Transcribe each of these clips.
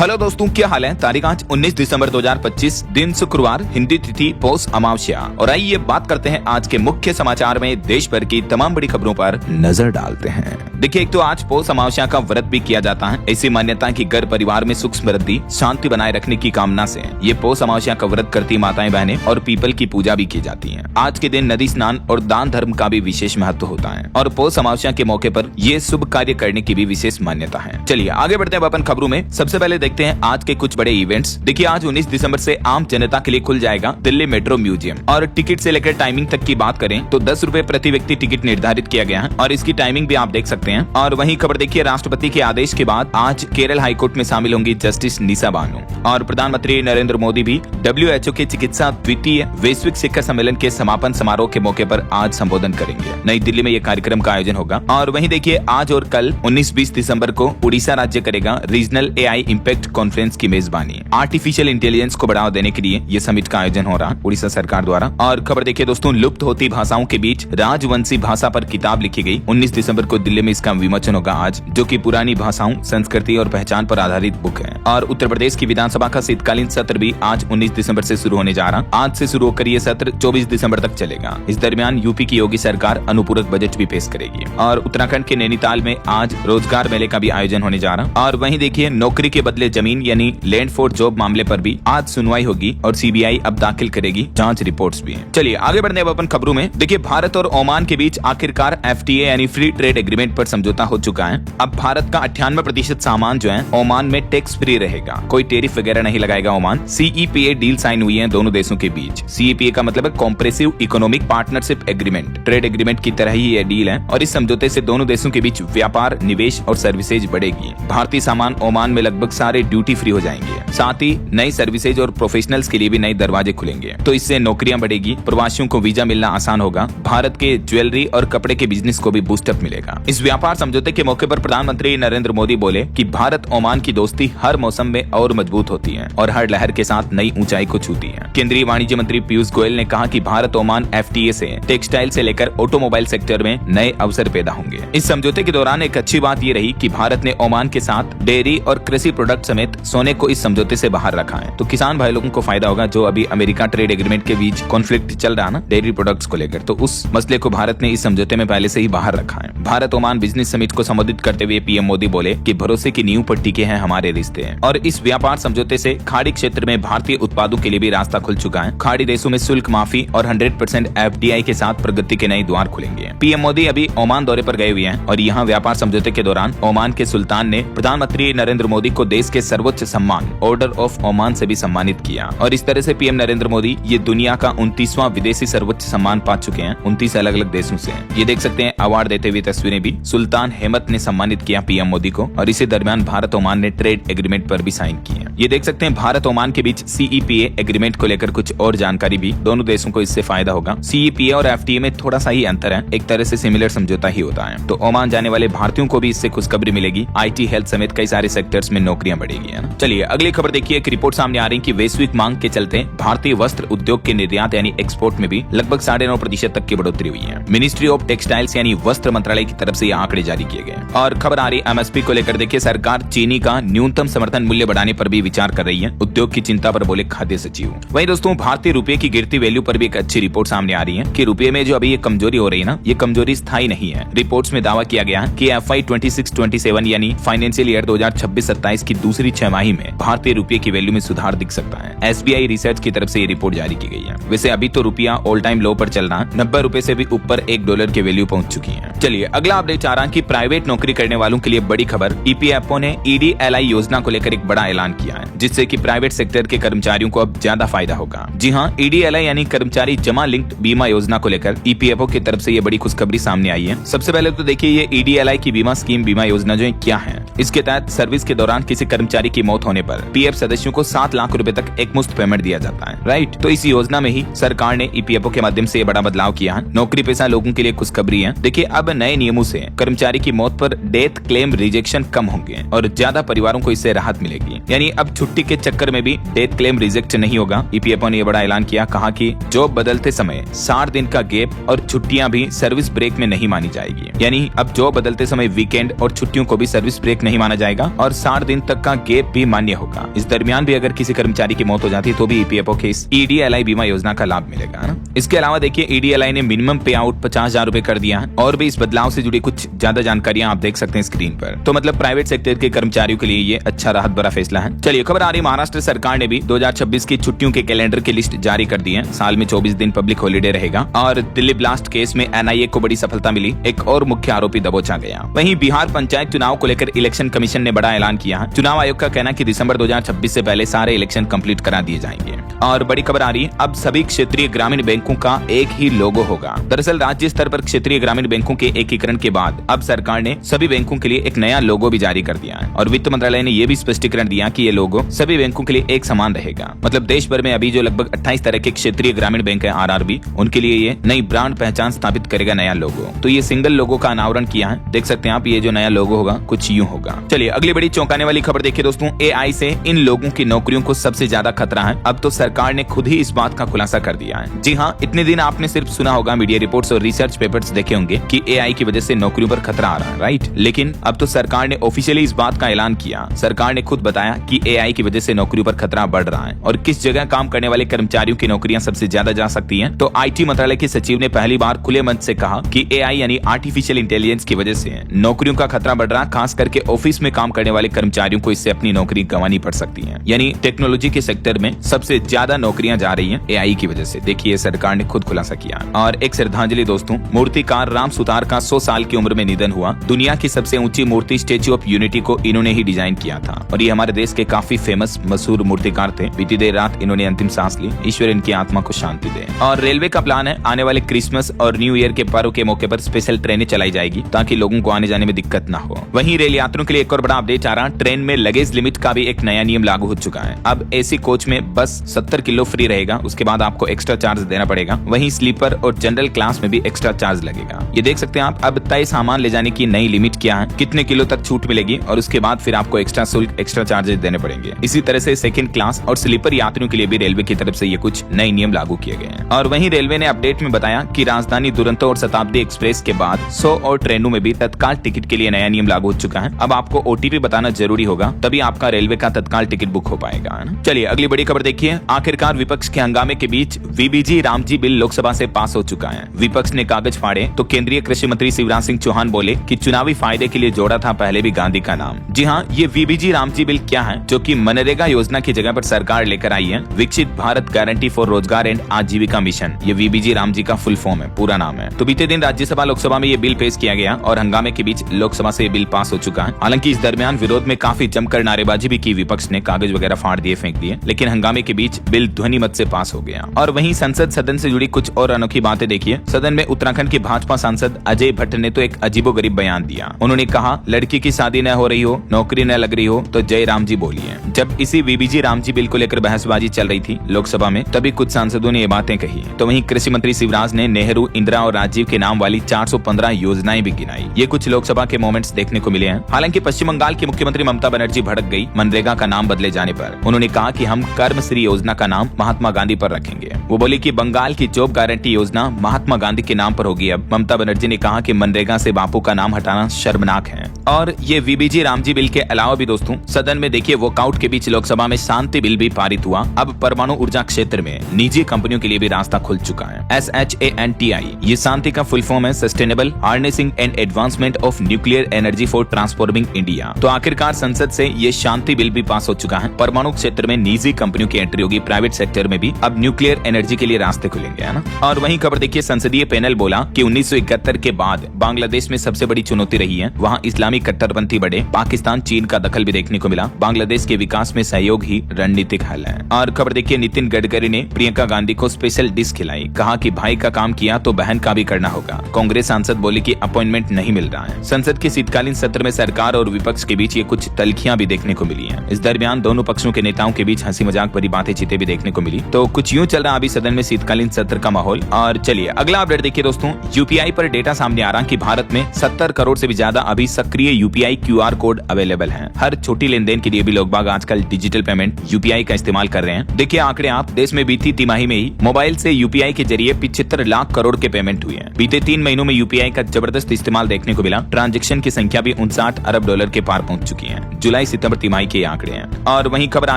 Hello दोस्तों, क्या हाल है। तारीख आज 19 दिसंबर 2025, दिन शुक्रवार, हिंदी तिथि पौष अमावस्या। और आइए बात करते हैं आज के मुख्य समाचार में देश भर की तमाम बड़ी खबरों पर नजर डालते हैं। देखिए, एक तो आज पौष अमावस्या का व्रत भी किया जाता है। ऐसी मान्यता है कि घर परिवार में सुख समृद्धि शांति बनाए रखने की कामना से ये पौष अमावस्या का व्रत करती माताएं बहनें और पीपल की पूजा भी की जाती है। आज के दिन नदी स्नान और दान धर्म का भी विशेष महत्व होता है और पौष अमावस्या के मौके पर ये शुभ कार्य करने की भी विशेष मान्यता है। चलिए आगे बढ़ते हैं अपन खबरों में। सबसे पहले देखते हैं आज के कुछ बड़े इवेंट्स। देखिए, आज 19 दिसंबर से आम जनता के लिए खुल जाएगा दिल्ली मेट्रो म्यूजियम। और टिकट से लेकर टाइमिंग तक की बात करें तो 10 रुपए प्रति व्यक्ति टिकट निर्धारित किया गया है और इसकी टाइमिंग भी आप देख सकते हैं। और वहीं खबर देखिए, राष्ट्रपति के आदेश के बाद आज केरल हाईकोर्ट में शामिल होंगी जस्टिस निशा बानो। और प्रधानमंत्री नरेंद्र मोदी भी WHO के चिकित्सा द्वितीय वैश्विक शिखर सम्मेलन के समापन समारोह के मौके पर आज संबोधन करेंगे। नई दिल्ली में यह कार्यक्रम का आयोजन होगा। और वहीं देखिए, आज और कल 19-20 दिसंबर को उड़ीसा राज्य करेगा रीजनल AI इम्पैक्ट कॉन्फ्रेंस की मेजबानी। आर्टिफिशियल इंटेलिजेंस को बढ़ावा देने के लिए ये समिट का आयोजन हो रहा उड़ीसा सरकार द्वारा। और खबर देखिए दोस्तों, लुप्त होती भाषाओं के बीच राजवंशी भाषा पर किताब लिखी गई। 19 दिसंबर को दिल्ली में इसका विमोचन होगा आज, जो कि पुरानी भाषाओं, संस्कृति और पहचान पर आधारित बुक है। और उत्तर प्रदेश की विधानसभा का शीतकालीन सत्र भी आज 19 दिसंबर से शुरू होने जा रहा। आज से शुरू होकर ये सत्र 24 दिसंबर तक चलेगा। इस दरमियान यूपी की योगी सरकार अनुपूरक बजट भी पेश करेगी। और उत्तराखंड के नैनीताल में आज रोजगार मेले का भी आयोजन होने जा रहा। और वहीं देखिए, नौकरी के बदले जमीन यानी लैंड फॉर जॉब मामले पर भी आज सुनवाई होगी और CBI अब दाखिल करेगी जांच रिपोर्ट्स भी। चलिए आगे बढ़ने अपन खबरों में। देखिए, भारत और ओमान के बीच आखिरकार FTA यानी फ्री ट्रेड एग्रीमेंट पर समझौता हो चुका है। अब भारत का 98% सामान जो है ओमान में टैक्स फ्री रहेगा, कोई टेरिफ वगैरह नहीं लगाएगा ओमान। CEPA डील साइन हुई है दोनों देशों के बीच। CEPA का मतलब है compressive economic partnership agreement. Trade agreement की तरह ही यह डील है और इस समझौते से दोनों देशों के बीच व्यापार, निवेश और सर्विसेज बढ़ेगी। भारतीय सामान ओमान में लगभग सारे ड्यूटी फ्री हो जाएंगे। साथ ही नई सर्विसेज और प्रोफेशनल्स के लिए भी नए दरवाजे खुलेंगे, तो इससे नौकरियां बढ़ेगी, प्रवासियों को वीजा मिलना आसान होगा, भारत के ज्वेलरी और कपड़े के बिजनेस को भी बूस्टअप मिलेगा। इस व्यापार समझौते के मौके पर प्रधानमंत्री नरेंद्र मोदी बोले कि भारत ओमान की दोस्ती हर मौसम में और मजबूत होती है और हर लहर के साथ नई ऊंचाई को छूती है। केंद्रीय वाणिज्य मंत्री पीयूष गोयल ने कहा कि भारत ओमान FTA से टेक्सटाइल से लेकर ऑटोमोबाइल सेक्टर में नए अवसर पैदा होंगे। इस समझौते के दौरान एक अच्छी बात ये रही कि भारत ने ओमान के साथ डेयरी और कृषि प्रोडक्ट समेत सोने को इस समझौते से बाहर रखा है, तो किसान भाई लोगों को फायदा होगा। जो अभी अमेरिका ट्रेड एग्रीमेंट के बीच कॉन्फ्लिक्ट चल रहा ना डेयरी प्रोडक्ट्स को लेकर, तो उस मसले को भारत ने इस समझौते में पहले से ही बाहर रखा है। भारत ओमान बिजनेस समिट को संबोधित करते हुए PM मोदी बोले कि भरोसे की नींव पर टिके हैं हमारे रिश्ते हैं। और इस व्यापार समझौते से खाड़ी क्षेत्र में भारतीय उत्पादों के लिए भी रास्ता खुल चुका है। खाड़ी देशों में शुल्क माफी और 100% FDI के साथ प्रगति के नए द्वार खुलेंगे। PM मोदी अभी ओमान दौरे पर गए हुए हैं और यहाँ व्यापार समझौते के दौरान ओमान के सुल्तान ने प्रधानमंत्री नरेंद्र मोदी को देश के सर्वोच्च सम्मान ऑर्डर ऑफ ओमान से भी सम्मानित किया। और इस तरह से PM नरेंद्र मोदी ये दुनिया का 29वां विदेशी सर्वोच्च सम्मान पा चुके हैं 29 अलग अलग देशों से। ये देख सकते हैं अवार्ड देते हुए तस्वीरें भी सुल्तान हेमत ने सम्मानित किया PM मोदी को। और इसी दरमियान भारत ओमान ने ट्रेड एग्रीमेंट पर भी साइन किया। ये देख सकते हैं भारत ओमान के बीच CEPA एग्रीमेंट को लेकर कुछ और जानकारी भी। दोनों देशों को इससे फायदा होगा। CEPA और FTA में थोड़ा सा ही अंतर है, एक तरह से सिमिलर समझौता ही होता है। तो ओमान जाने वाले भारतीयों को भी इससे खुशखबरी मिलेगी। IT, हेल्थ समेत कई सारे सेक्टर्स में नौकरियां बढ़ेगी, है ना। चलिए अगली खबर देखिए, एक रिपोर्ट सामने आ रही है कि वैश्विक मांग के चलते भारतीय वस्त्र उद्योग के निर्यात यानी एक्सपोर्ट में भी लगभग 9.5% तक की बढ़ोतरी हुई है। मिनिस्ट्री ऑफ टेक्सटाइल्स यानी वस्त्र मंत्रालय की तरफ से ये आंकड़े जारी किए गए। और खबर आ रही MSP को लेकर देखिए, सरकार चीनी का न्यूनतम समर्थन मूल्य बढ़ाने पर भी विचार कर रही है। उद्योग की चिंता पर बोले खाद्य सचिव। वहीं दोस्तों, भारतीय रुपये की गिरती वैल्यू पर भी एक अच्छी रिपोर्ट सामने आ रही है कि रुपये में जो अभी ये कमजोरी हो रही है ना, ये कमजोरी स्थायी नहीं है। रिपोर्ट्स में दावा किया गया कि FY 26-27 यानी फाइनेंशियल ईयर 2026-27 की दूसरी छमाही में भारतीय रुपये की वैल्यू में सुधार दिख सकता है। SBI रिसर्च की तरफ से ये रिपोर्ट जारी की गई है। वैसे अभी तो रुपया ऑल टाइम लो पर चल रहा है, 90 रुपए से भी ऊपर $1 की वैल्यू पहुंच चुकी है। चलिए अगला अपडेट आ रहा है कि प्राइवेट नौकरी करने वालों के लिए बड़ी खबर। EPFO ने EDLI योजना को लेकर एक बड़ा ऐलान किया है, जिससे कि प्राइवेट सेक्टर के कर्मचारियों को अब ज्यादा फायदा होगा। जी हाँ, EDLI यानी कर्मचारी जमा लिंक्ड बीमा योजना को लेकर EPFO की तरफ से ये बड़ी खुशखबरी सामने आई है। सबसे पहले तो देखिए, ये EDLI की बीमा स्कीम बीमा योजना जो है क्या है। इसके तहत सर्विस के दौरान किसी कर्मचारी की मौत होने पर PF सदस्यों को 7 लाख रुपए तक एक मुश्त पेमेंट दिया जाता है, राइट। तो इस योजना में ही सरकार ने EPFO के माध्यम से ये बड़ा बदलाव किया है। नौकरी पेशा लोगों के लिए खुशखबरी है। देखिए, अब नए नियमों से कर्मचारी की मौत पर डेथ क्लेम रिजेक्शन कम होंगे और ज्यादा परिवारों को इससे राहत मिलेगी। यानी अब छुट्टी के चक्कर में भी डेथ क्लेम रिजेक्ट नहीं होगा। EPFO ने ये बड़ा ऐलान किया, कहा कि जॉब बदलते समय 60 दिन का गैप और छुट्टियां भी सर्विस ब्रेक में नहीं मानी जाएगी। यानी अब जॉब बदलते समय वीकेंड और छुट्टियों को भी सर्विस ब्रेक नहीं माना जाएगा और 60 दिन तक का का गैप भी मान्य होगा। इस दरमियान भी अगर किसी कर्मचारी की मौत हो जाती है तो भी ईपीएफओ के इस ईडीएलआई बीमा योजना का लाभ मिलेगा ना। इसके अलावा देखिए ईडीएलआई ने मिनिमम पे आउट 50,000 रुपए कर दिया है और भी इस बदलाव से जुड़ी कुछ ज्यादा जानकारियां आप देख सकते हैं स्क्रीन पर। तो मतलब प्राइवेट सेक्टर के कर्मचारियों के लिए ये अच्छा राहत भरा फैसला है। चलिए खबर आ रही, महाराष्ट्र सरकार ने भी 2026 की छुट्टियों के कैलेंडर की लिस्ट जारी कर दी है। साल में 24 दिन पब्लिक हॉलीडे रहेगा। और दिल्ली ब्लास्ट केस में एनआईए को बड़ी सफलता मिली, एक और मुख्य आरोपी दबोचा गया। वहीं बिहार पंचायत चुनाव को लेकर इलेक्शन कमीशन ने बड़ा ऐलान किया है। चुनाव आयोग का कहना है कि दिसंबर 2026 से पहले सारे इलेक्शन कंप्लीट करा दिए जाएंगे। और बड़ी खबर आ रही है, अब सभी क्षेत्रीय ग्रामीण बैंकों का एक ही लोगो होगा। दरअसल राज्य स्तर पर क्षेत्रीय ग्रामीण बैंकों के एकीकरण के बाद अब सरकार ने सभी बैंकों के लिए एक नया लोगो भी जारी कर दिया है। और वित्त मंत्रालय ने यह भी स्पष्टीकरण दिया कि ये लोगो सभी बैंकों के लिए एक समान रहेगा। मतलब देश भर में अभी जो लगभग 28 तरह के क्षेत्रीय ग्रामीण बैंक है आरआरबी, उनके लिए ये नई ब्रांड पहचान स्थापित करेगा नया लोगो। तो ये सिंगल लोगो का अनावरण किया है, देख सकते हैं आप। ये जो नया लोगो होगा कुछ यूं होगा। चलिए अगली बड़ी चौंकाने वाली खबर देखिए दोस्तों, एआई से इन लोगों की नौकरियों को सबसे ज्यादा खतरा है। अब तो सरकार ने खुद ही इस बात का खुलासा कर दिया है। जी हाँ, इतने दिन आपने सिर्फ सुना होगा, मीडिया रिपोर्ट्स और रिसर्च पेपर्स देखे होंगे कि एआई की वजह से नौकरियों पर खतरा आ रहा है, राइट। लेकिन अब तो सरकार ने ऑफिशियली इस बात का ऐलान किया। सरकार ने खुद बताया कि एआई की वजह से नौकरियों पर खतरा बढ़ रहा है और किस जगह काम करने वाले कर्मचारियों की नौकरियां सबसे ज्यादा जा सकती हैं। तो आईटी मंत्रालय के सचिव ने पहली बार खुले मंच से कहा कि एआई यानी आर्टिफिशियल इंटेलिजेंस की वजह से नौकरियों का खतरा बढ़ रहा है। खास करके ऑफिस में काम करने वाले कर्मचारियों को इससे अपनी नौकरी गंवानी पड़ सकती है। यानी टेक्नोलॉजी के सेक्टर में सबसे ज्यादा नौकरियां जा रही हैं एआई की वजह से। देखिए सरकार ने खुद खुलासा किया। और एक श्रद्धांजलि दोस्तों, मूर्तिकार राम सुतार का 100 साल की उम्र में निधन हुआ। दुनिया की सबसे ऊंची मूर्ति स्टेच्यू ऑफ यूनिटी को इन्होंने ही डिजाइन किया था और ये हमारे देश के काफी फेमस मशहूर मूर्तिकार थे। बीती देर रात इन्होंने अंतिम सांस ली, ईश्वर इनकी आत्मा को शांति दे। और रेलवे का प्लान है, आने वाले क्रिसमस और न्यू ईयर के पर्व के मौके पर स्पेशल ट्रेनें चलाई जाएगी ताकि लोगों को आने जाने में दिक्कत न हो। वहीं रेल यात्रियों के लिए एक और बड़ा अपडेट आ रहा, ट्रेन में लगेज लिमिट का भी एक नया नियम लागू हो चुका है। अब एसी कोच में बस 70 किलो फ्री रहेगा, उसके बाद आपको एक्स्ट्रा चार्ज देना पड़ेगा। वहीं स्लीपर और जनरल क्लास में भी एक्स्ट्रा चार्ज लगेगा। ये देख सकते हैं आप, अब तय सामान ले जाने की नई लिमिट क्या है, कितने किलो तक छूट मिलेगी और उसके बाद फिर आपको एक्स्ट्रा शुल्क, एक्स्ट्रा चार्जेस देने पड़ेंगे। इसी तरह से सेकंड क्लास और स्लीपर यात्रियों के लिए भी रेलवे की तरफ से ये कुछ नए नियम लागू किए गए हैं। और वहीं रेलवे ने अपडेट में बताया कि राजधानी दुरंतो और शताब्दी एक्सप्रेस के बाद 100 और ट्रेनों में भी तत्काल टिकट के लिए नया नियम लागू हो चुका है। अब आपको ओटीपी बताना जरूरी होगा, तभी आपका रेलवे का तत्काल टिकट बुक हो पाएगा। चलिए अगली बड़ी खबर देखिए, आखिरकार विपक्ष के हंगामे के बीच वीबीजी रामजी बिल लोकसभा से पास हो चुका है। विपक्ष ने कागज फाड़े तो केंद्रीय कृषि मंत्री शिवराज सिंह चौहान बोले कि चुनावी फायदे के लिए जोड़ा था पहले भी गांधी का नाम। जी हाँ, ये वीबीजी रामजी बिल क्या है, जो कि मनरेगा योजना की जगह पर सरकार लेकर आई है, विकसित भारत गारंटी फॉर रोजगार एंड आजीविका मिशन। ये वीबीजी रामजी का फुल फॉर्म है, पूरा नाम है। तो बीते दिन राज्यसभा लोकसभा में ये बिल पेश किया गया और हंगामे के बीच लोकसभा से ये बिल पास हो चुका है। हालांकि इस दरमियान विरोध में काफी जमकर नारेबाजी भी की, विपक्ष ने कागज वगैरह फाड़ दिए, फेंक दिए, लेकिन हंगामे के बीच बिल ध्वनि मत से पास हो गया। और वहीं संसद सदन से जुड़ी कुछ और अनोखी बातें देखिए। सदन में उत्तराखंड के भाजपा सांसद अजय भट्ट ने तो एक अजीबोगरीब बयान दिया। उन्होंने कहा, लड़की की शादी न हो रही हो, नौकरी न लग रही हो तो जय राम जी बोलिए। जब इसी वीबीजी रामजी बिल को लेकर बहसबाजी चल रही थी लोकसभा में, तभी कुछ सांसदों ने ये बातें कही। तो वहीं कृषि मंत्री शिवराज ने नेहरू, इंदिरा और राजीव के नाम वाली 415 योजनाएं भी गिनाई। ये कुछ लोकसभा के मोमेंट्स देखने को मिले हैं। हालांकि पश्चिम बंगाल की मुख्यमंत्री ममता बनर्जी भड़क गई मनरेगा का नाम बदले जाने पर। उन्होंने कहा कि हम कर्मश्री योजना का नाम महात्मा गांधी पर रखेंगे। वो बोली कि बंगाल की जॉब गारंटी योजना महात्मा गांधी के नाम पर होगी। अब ममता बनर्जी ने कहा कि मनरेगा से बापू का नाम हटाना शर्मनाक है। और ये वीबीजी रामजी बिल के अलावा भी दोस्तों सदन में देखिए वॉकआउट के बीच लोकसभा में शांति बिल भी पारित हुआ। अब परमाणु ऊर्जा क्षेत्र में निजी कंपनियों के लिए भी रास्ता खुल चुका है। SHANTI ये शांति का फुल फॉर्म है, sustainable harnessing and advancement of nuclear energy for transforming India. तो आखिरकार संसद से ये शांति बिल भी पास हो चुका है। परमाणु क्षेत्र में निजी कंपनियों की एंट्री होगी, प्राइवेट सेक्टर में भी अब न्यूक्लियर एनर्जी के लिए रास्ते खुलेंगे, है ना। और वहीं खबर देखिए, संसदीय पैनल बोला कि 1971 के बाद बांग्लादेश में सबसे बड़ी चुनौती रही है। वहां इस्लामी कट्टरपंथी बढ़े, पाकिस्तान चीन का दखल भी देखने को मिला। बांग्लादेश के विकास में सहयोग ही रणनीतिक हल है। और खबर देखिए, नितिन गडकरी ने प्रियंका गांधी को स्पेशल डिश खिलाई, कहा कि भाई का काम किया तो बहन का भी करना होगा। कांग्रेस सांसद बोली कि अपॉइंटमेंट नहीं मिल रहा है। संसद के शीतकालीन सत्र में सरकार और विपक्ष के बीच ये कुछ तल्खियां भी देखने को मिली हैं। इस दरमियान दोनों पक्षों के नेताओं के बीच हंसी मजाक भरी बातें चीतें भी देखने को मिली। तो कुछ यूं चल रहा अभी सदन में शीतकालीन सत्र का माहौल। और चलिए अगला अपडेट देखिए दोस्तों, यूपीआई पर डेटा सामने आ रहा कि भारत में 70 करोड़ से भी ज्यादा अभी सक्रिय यूपीआई QR कोड अवेलेबल है। हर छोटी लेनदेन के लिए भी लोग बाग आजकल डिजिटल पेमेंट यूपीआई का इस्तेमाल कर रहे हैं। देखिए आंकड़े आप, देश में बीती तिमाही में ही मोबाइल से यूपीआई के जरिए 75 लाख करोड़ के पेमेंट हुए हैं। बीते 3 महीनों में यूपीआई का जबरदस्त इस्तेमाल देखने को मिला। ट्रांजैक्शन की संख्या भी $59 अरब के पार पहुंच चुकी है। जुलाई सितंबर तिमाही के आंकड़े हैं। और वहीं खबर आ